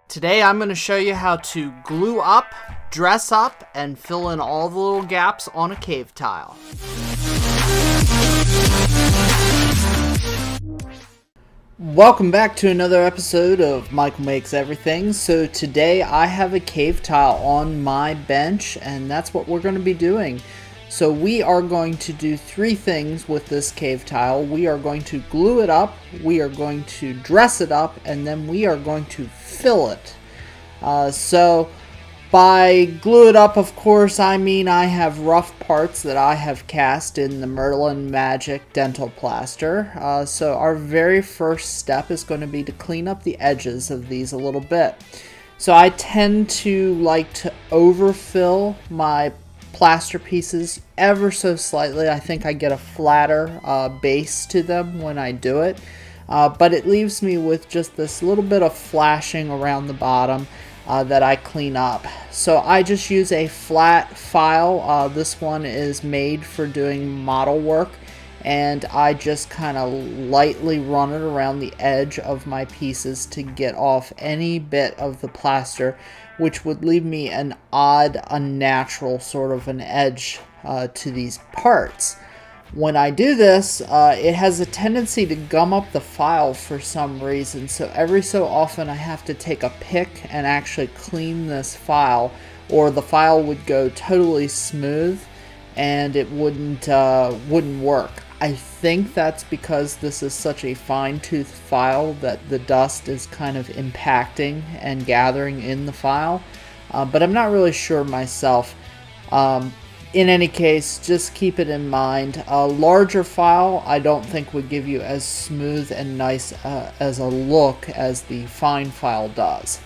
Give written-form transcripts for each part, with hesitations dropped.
Today I'm going to show you how to glue up, dress up, and fill in all the little gaps on a cave tile. Welcome back to another episode of Michael Makes Everything. So today I have a cave tile on my bench, and that's what we're going to be doing. So we are going to do three things with this cave tile. We are going to glue it up, we are going to dress it up, and then we are going to fill it. So by glue it up, of course, I mean I have rough parts that I have cast in the Merlin Magic Dental Plaster. So our very first step is going to be to clean up the edges of these a little bit. So I tend to like to overfill my plaster pieces ever so slightly. I think I get a flatter base to them when I do it, but it leaves me with just this little bit of flashing around the bottom that I clean up. So I just use a flat file. This one is made for doing model work, and I just kind of lightly run it around the edge of my pieces to get off any bit of the plaster which would leave me an odd, unnatural sort of an edge to these parts. When I do this, it has a tendency to gum up the file for some reason, so every so often I have to take a pick and actually clean this file, or the file would go totally smooth and it wouldn't work. I think that's because this is such a fine-tooth file that the dust is kind of impacting and gathering in the file, but I'm not really sure myself. In any case, just keep it in mind. A larger file I don't think would give you as smooth and nice as a look as the fine file does.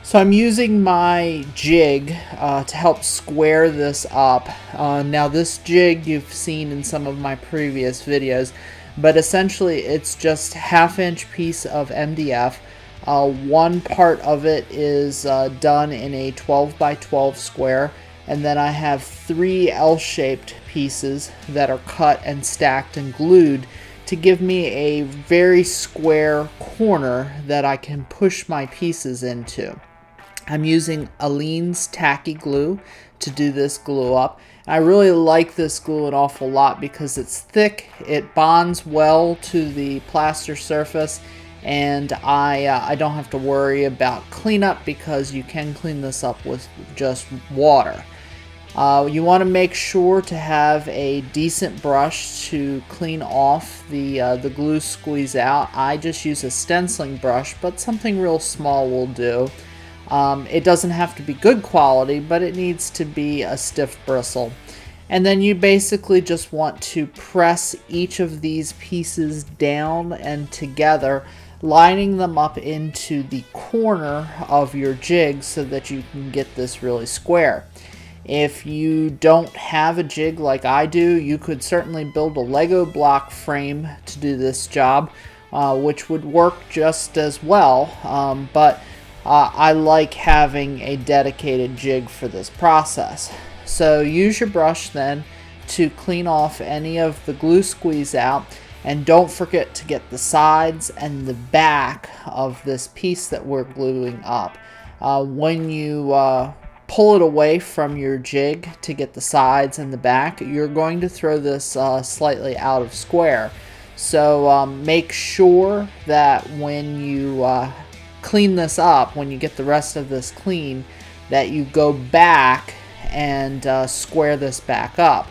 So I'm using my jig to help square this up. Now this jig you've seen in some of my previous videos, but essentially it's just half-inch piece of MDF. One part of it is done in a 12 by 12 square, and then I have three L-shaped pieces that are cut and stacked and glued to give me a very square corner that I can push my pieces into. I'm using Aleene's tacky glue to do this glue up. I really like this glue an awful lot because it's thick, it bonds well to the plaster surface, and I don't have to worry about cleanup because you can clean this up with just water. You want to make sure to have a decent brush to clean off the glue squeeze out. I just use a stenciling brush, but something real small will do. It doesn't have to be good quality, but it needs to be a stiff bristle. And then you basically just want to press each of these pieces down and together, lining them up into the corner of your jig so that you can get this really square. If you don't have a jig like I do, you could certainly build a Lego block frame to do this job, which would work just as well, but I like having a dedicated jig for this process. So use your brush then to clean off any of the glue squeeze out, and don't forget to get the sides and the back of this piece that we're gluing up. When you pull it away from your jig to get the sides and the back, you're going to throw this slightly out of square. So make sure that when you clean this up, when you get the rest of this clean, that you go back and square this back up.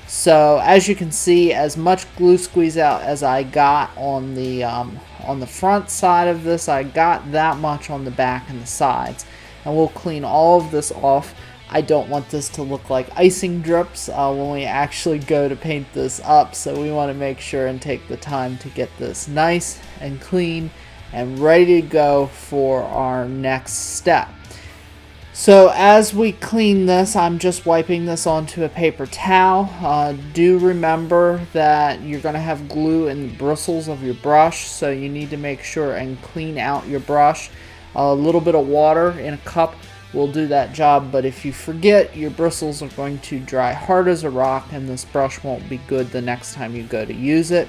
So as you can see, as much glue squeeze out as I got on the front side of this, I got that much on the back and the sides. And we'll clean all of this off. I don't want this to look like icing drips when we actually go to paint this up, so we want to make sure and take the time to get this nice and clean and ready to go for our next step. So as we clean this, I'm just wiping this onto a paper towel. Do remember that you're going to have glue in the bristles of your brush, so you need to make sure and clean out your brush. A little bit of water in a cup will do that job, but if you forget, your bristles are going to dry hard as a rock and this brush won't be good the next time you go to use it.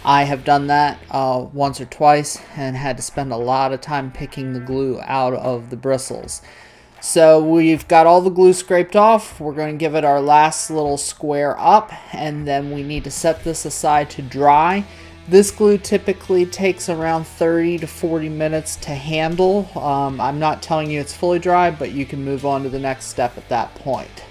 I have done that once or twice and had to spend a lot of time picking the glue out of the bristles. So we've got all the glue scraped off. We're going to give it our last little square up, and then we need to set this aside to dry. This glue typically takes around 30 to 40 minutes to handle. I'm not telling you it's fully dry, but you can move on to the next step at that point.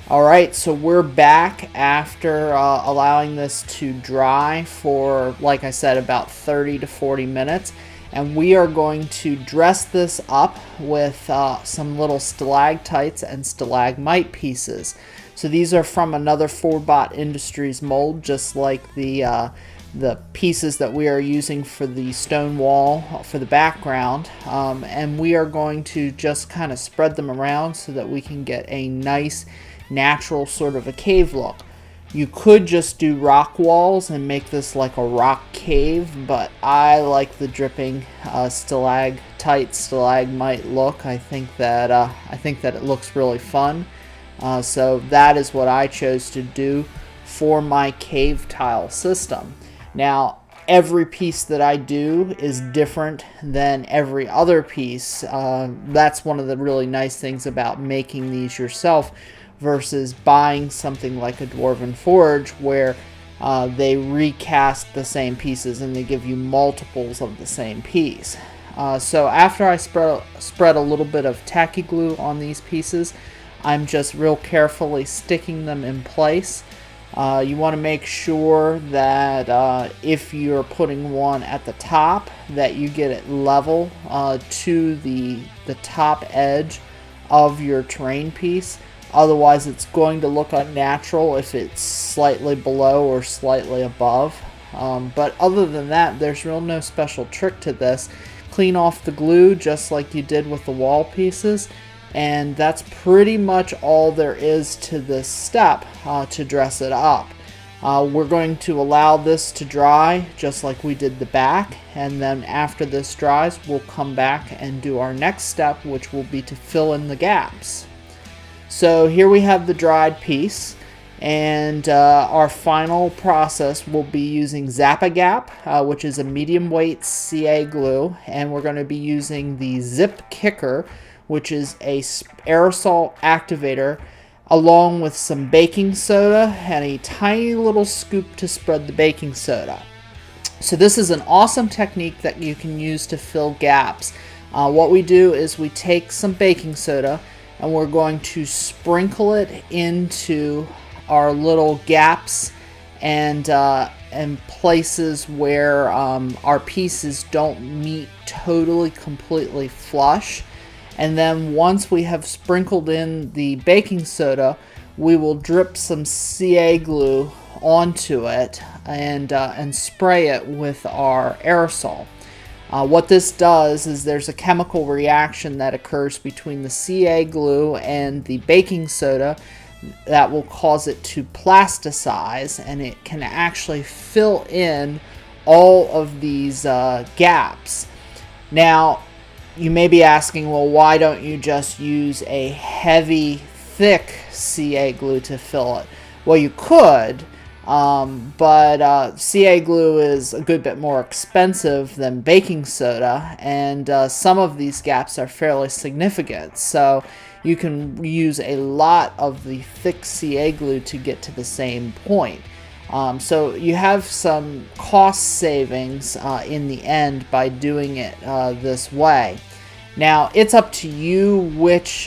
Alright, so we're back after allowing this to dry for, like I said, about 30 to 40 minutes. And we are going to dress this up with some little stalactites and stalagmite pieces. So these are from another Forbot Industries mold, just like the pieces that we are using for the stone wall for the background. And we are going to just kind of spread them around so that we can get a nice natural sort of a cave look. You could just do rock walls and make this like a rock cave, but I like the dripping stalactite, stalagmite look. I think that it looks really fun. So that is what I chose to do for my cave tile system. Now, every piece that I do is different than every other piece. That's one of the really nice things about making these yourself versus buying something like a Dwarven Forge where they recast the same pieces and they give you multiples of the same piece. So after I spread a little bit of tacky glue on these pieces, I'm just real carefully sticking them in place. You want to make sure that if you're putting one at the top, that you get it level to the top edge of your terrain piece. Otherwise, it's going to look unnatural if it's slightly below or slightly above. But other than that, there's really no special trick to this. Clean off the glue just like you did with the wall pieces. And that's pretty much all there is to this step to dress it up. We're going to allow this to dry just like we did the back. And then after this dries, we'll come back and do our next step, which will be to fill in the gaps. So here we have the dried piece, and our final process will be using Zap-A-Gap, which is a medium weight CA glue, and we're going to be using the Zip Kicker, which is a aerosol activator, along with some baking soda and a tiny little scoop to spread the baking soda. So this is an awesome technique that you can use to fill gaps. What we do is we take some baking soda and we're going to sprinkle it into our little gaps and places where our pieces don't meet totally completely flush. And then once we have sprinkled in the baking soda, we will drip some CA glue onto it and spray it with our aerosol. What this does is there's a chemical reaction that occurs between the CA glue and the baking soda that will cause it to plasticize, and it can actually fill in all of these gaps. Now, you may be asking, well, why don't you just use a heavy, thick CA glue to fill it? Well, you could, but CA glue is a good bit more expensive than baking soda, and some of these gaps are fairly significant. So you can use a lot of the thick CA glue to get to the same point. So you have some cost savings in the end by doing it this way. Now it's up to you what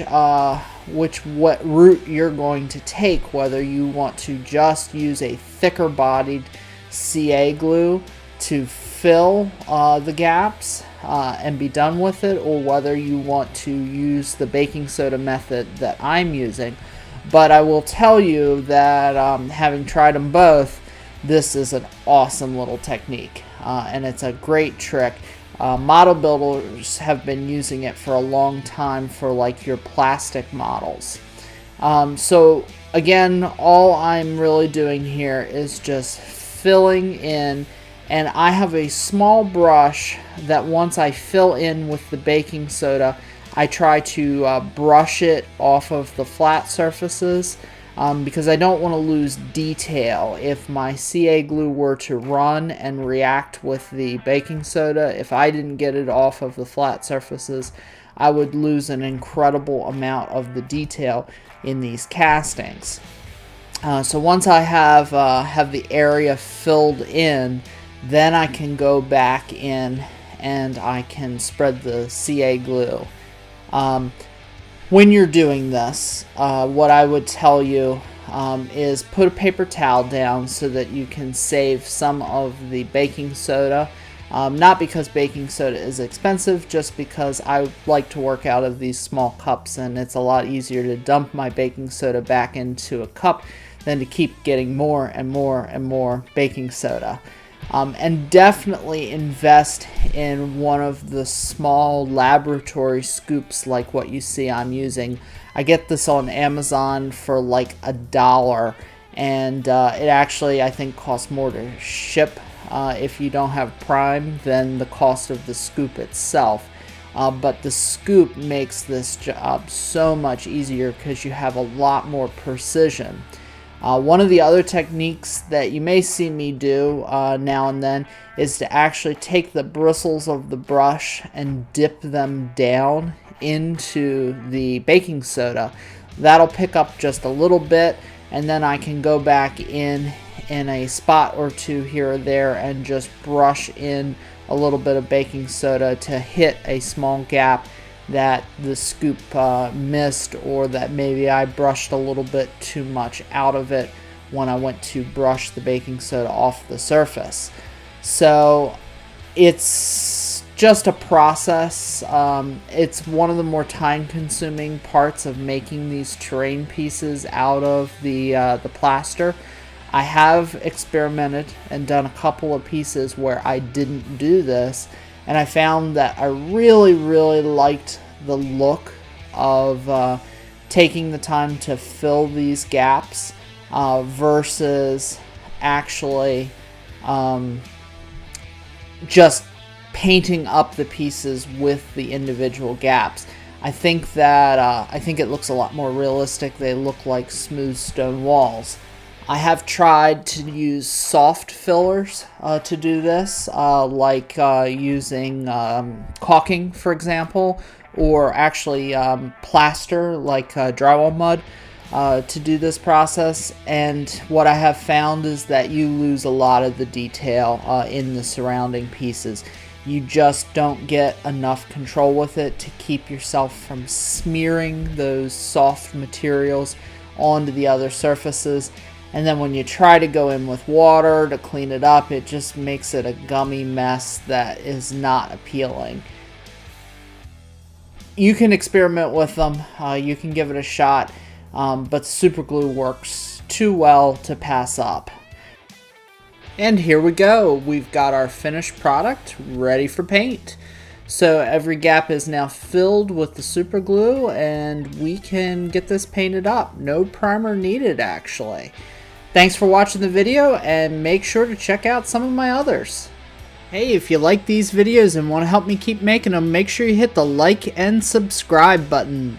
route you're going to take, whether you want to just use a thicker bodied CA glue to fill the gaps and be done with it, or whether you want to use the baking soda method that I'm using. But I will tell you that having tried them both, this is an awesome little technique, and it's a great trick. Model builders have been using it for a long time for like your plastic models. So again, all I'm really doing here is just filling in, and I have a small brush that once I fill in with the baking soda, I try to brush it off of the flat surfaces because I don't want to lose detail. If my CA glue were to run and react with the baking soda, if I didn't get it off of the flat surfaces, I would lose an incredible amount of the detail in these castings. So once I have the area filled in, then I can go back in and I can spread the CA glue. When you're doing this, what I would tell you is put a paper towel down so that you can save some of the baking soda. Not because baking soda is expensive, just because I like to work out of these small cups, and it's a lot easier to dump my baking soda back into a cup than to keep getting more and more and more baking soda. And definitely invest in one of the small laboratory scoops like what you see I'm using. I get this on Amazon for like $1, and it actually, I think, costs more to ship if you don't have Prime than the cost of the scoop itself. But the scoop makes this job so much easier because you have a lot more precision. One of the other techniques that you may see me do now and then is to actually take the bristles of the brush and dip them down into the baking soda. That'll pick up just a little bit, and then I can go back in a spot or two here or there and just brush in a little bit of baking soda to hit a small gap that the scoop missed, or that maybe I brushed a little bit too much out of it when I went to brush the baking soda off the surface. So it's just a process. It's one of the more time-consuming parts of making these terrain pieces out of the plaster. I have experimented and done a couple of pieces where I didn't do this, and I found that I really liked the look of taking the time to fill these gaps versus actually just painting up the pieces with the individual gaps. I think that it looks a lot more realistic. They look like smooth stone walls. I have tried to use soft fillers to do this, like using caulking, for example, or actually plaster, like drywall mud, to do this process. And what I have found is that you lose a lot of the detail in the surrounding pieces. You just don't get enough control with it to keep yourself from smearing those soft materials onto the other surfaces. And then when you try to go in with water to clean it up, it just makes it a gummy mess that is not appealing. You can experiment with them, you can give it a shot, but super glue works too well to pass up. And here we go. We've got our finished product ready for paint. So every gap is now filled with the super glue, and we can get this painted up. No primer needed, actually. Thanks for watching the video, and make sure to check out some of my others. Hey, if you like these videos and want to help me keep making them, make sure you hit the like and subscribe button